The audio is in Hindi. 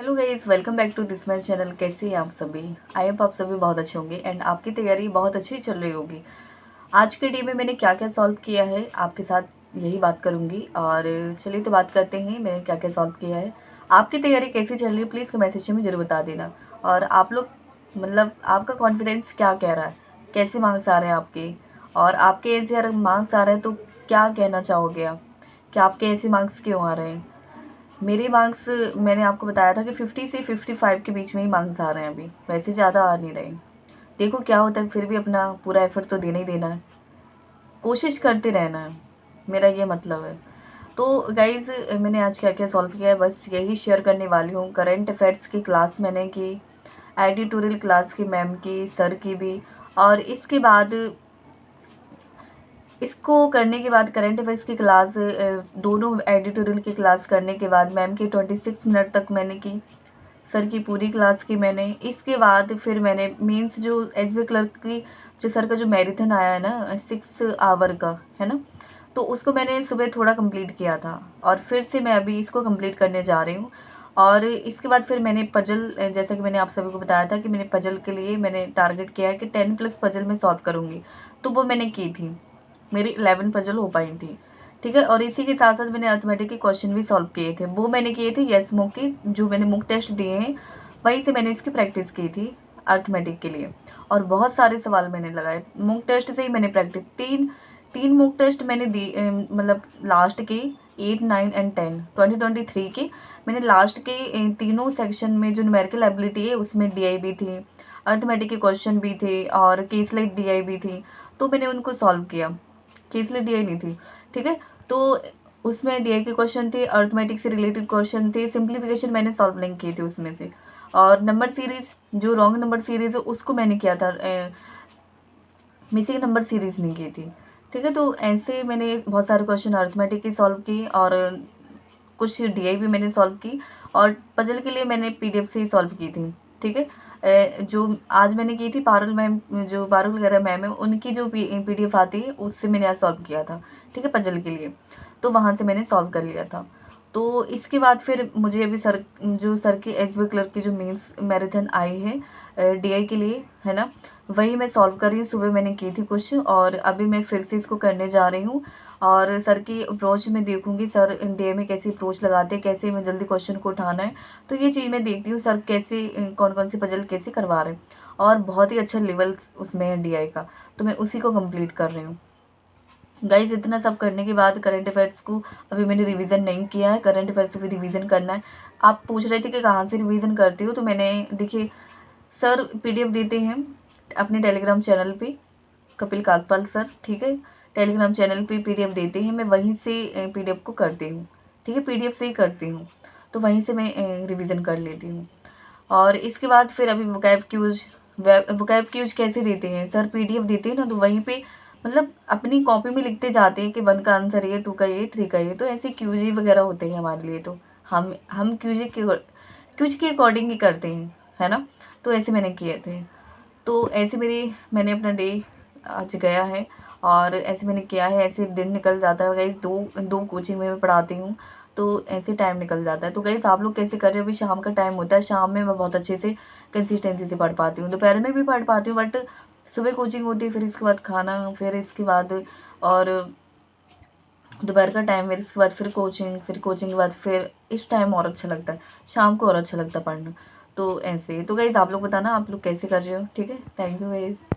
Hello guys, welcome back to this my channel. कैसे हैं आप सभी? आई होप आप सभी बहुत अच्छे होंगे एंड आपकी तैयारी बहुत अच्छी चल रही होगी। आज के डे में मैंने क्या क्या सॉल्व किया है आपके साथ यही बात करूंगी। और चलिए तो बात करते हैं मैंने क्या क्या सॉल्व किया है। आपकी तैयारी कैसी चल रही है प्लीज़ कमेंट सेक्शन में ज़रूर बता देना। और आप लोग मतलब आपका कॉन्फिडेंस क्या कह रहा है, कैसे मार्क्स आ रहे हैं आपके, और आपके ऐसे अगर मार्क्स आ रहे हैं तो क्या कहना चाहोगे आप कि आपके ऐसे मार्क्स क्यों आ रहे हैं? मेरे मार्क्स मैंने आपको बताया था कि 50 से 55 के बीच में ही मार्क्स आ रहे हैं, अभी वैसे ज़्यादा आ नहीं रहे। देखो क्या होता है, फिर भी अपना पूरा एफर्ट तो देना ही देना है, कोशिश करते रहना है, मेरा ये मतलब है। तो गाइज मैंने आज क्या क्या सॉल्व किया है बस यही शेयर करने वाली हूँ। करंट अफेयर्स की क्लास मैंने की, एडिटोरियल क्लास की मैम की, सर की भी। और इसके बाद इसको करने के बाद करंट अफेयर्स की क्लास, दोनों एडिटोरियल की क्लास करने के बाद मैम की 26 मिनट तक मैंने की, सर की पूरी क्लास की मैंने। इसके बाद फिर मैंने मीन्स जो एसबी क्लर्क की जो सर का जो मैराथन आया है ना 6 आवर का, है ना, तो उसको मैंने सुबह थोड़ा कंप्लीट किया था और फिर से मैं अभी इसको कंप्लीट करने जा रही हूँ। और इसके बाद फिर मैंने पजल, जैसा कि मैंने आप सभी को बताया था कि मैंने पजल के लिए मैंने टारगेट किया है कि 10+ पजल में सॉल्व करूँगी, तो वो मैंने की थी, मेरी 11 पजल हो पाई थी। ठीक है, और इसी के साथ साथ मैंने अर्थमेटिक के क्वेश्चन भी सॉल्व किए थे, वो मैंने किए थे यस मुक की, जो मैंने मुक टेस्ट दिए हैं वहीं से मैंने इसकी प्रैक्टिस की थी अर्थमेटिक के लिए। और बहुत सारे सवाल मैंने लगाए मुक टेस्ट से ही मैंने प्रैक्टिस, तीन तीन मुक टेस्ट मैंने दी, मतलब लास्ट के 8, 9 एंड 10 2023 के मैंने लास्ट के तीनों सेक्शन में जो न्यूमेरिकल एबिलिटी है उसमें डीआई भी थी, अर्थमेटिक के क्वेश्चन भी थे और केसलेट डीआई भी थी, तो मैंने उनको सॉल्व किया। केसलेट डीआई नहीं थी, ठीक है, तो उसमें डीआई के क्वेश्चन थे, अर्थमेटिक से रिलेटेड क्वेश्चन थे, सिंप्लीफिकेशन मैंने सॉल्व नहीं की थी उसमें से। और नंबर सीरीज जो रॉन्ग नंबर सीरीज है उसको मैंने किया था, मिसिंग नंबर सीरीज नहीं की थी। ठीक है, तो ऐसे मैंने बहुत सारे क्वेश्चन अर्थमेटिक की सॉल्व की और कुछ डीआई भी मैंने सॉल्व की, और पजल के लिए मैंने पीडीएफ से ही सॉल्व की थी। ठीक है, जो आज मैंने की थी पारुल मैम, जो पारुल वगैरह मैम है उनकी जो पीडीएफ आती है उससे मैंने आज सॉल्व किया था। ठीक है, पजल के लिए, तो वहाँ से मैंने सॉल्व कर लिया था। तो इसके बाद फिर मुझे अभी सर जो सर की एसबी क्लर्क की जो मेंस मैराथन आई है डीआई के लिए, है ना, वही मैं सॉल्व कर रही हूँ। सुबह मैंने की थी कुछ और अभी मैं फिर से इसको करने जा रही हूँ। और सर की अप्रोच में देखूंगी, सर डीआई में कैसी अप्रोच लगाते हैं, कैसे मैं जल्दी क्वेश्चन को उठाना है, तो ये चीज़ मैं देखती हूँ सर कैसे कौन कौन सी पजल कैसे करवा रहे हैं। और बहुत ही अच्छा लेवल उसमें है डीआई का, तो मैं उसी को कंप्लीट कर रही हूँ। गाइज इतना सब करने के बाद करंट अफेयर्स को अभी मैंने रिवीजन नहीं किया है, करंट अफेयर्स भी रिवीजन करना है। आप पूछ रहे थे कि कहाँ से रिवीजन करती हो, तो मैंने देखिए सर पीडीएफ देते हैं अपने टेलीग्राम चैनल पे, कपिल कातपाल सर, ठीक है, टेलीग्राम चैनल पे पीडीएफ देते हैं, मैं वहीं से पीडीएफ को करती हूँ। ठीक है, पीडीएफ से ही करती हूँ, तो वहीं से मैं रिवीजन कर लेती हूँ। और इसके बाद फिर अभी वोकैब क्यूज कैसे देते हैं सर, पीडीएफ देते हैं ना, तो वहीं पे मतलब अपनी कॉपी में लिखते जाते हैं कि 1 का आंसर ये, 2 का ये, 3 का ये, तो ऐसे क्यूजी वगैरह होते हैं हमारे लिए। तो हम क्यूज के अकॉर्डिंग ही करते हैं, है ना, तो ऐसे मैंने किए थे। तो ऐसे मैंने अपना डे आज गया है और ऐसे मैंने किया है, ऐसे दिन निकल जाता है गाइस। दो दो कोचिंग में मैं पढ़ाती हूँ, तो ऐसे टाइम निकल जाता है। तो गाइस आप लोग कैसे कर रहे हो? अभी शाम का टाइम होता है, शाम में मैं बहुत अच्छे से कंसिस्टेंसी से पढ़ पाती हूँ, दोपहर में भी पढ़ पाती हूँ, बट सुबह कोचिंग होती है, फिर इसके बाद खाना, फिर इसके बाद और दोपहर का टाइम, फिर इसके बाद फिर कोचिंग के बाद फिर इस टाइम और अच्छा लगता है, शाम को और अच्छा लगता है पढ़ना। तो ऐसे तो गाइस आप लोग बताना आप लोग कैसे कर रहे हो। ठीक है, थैंक यू गाइस।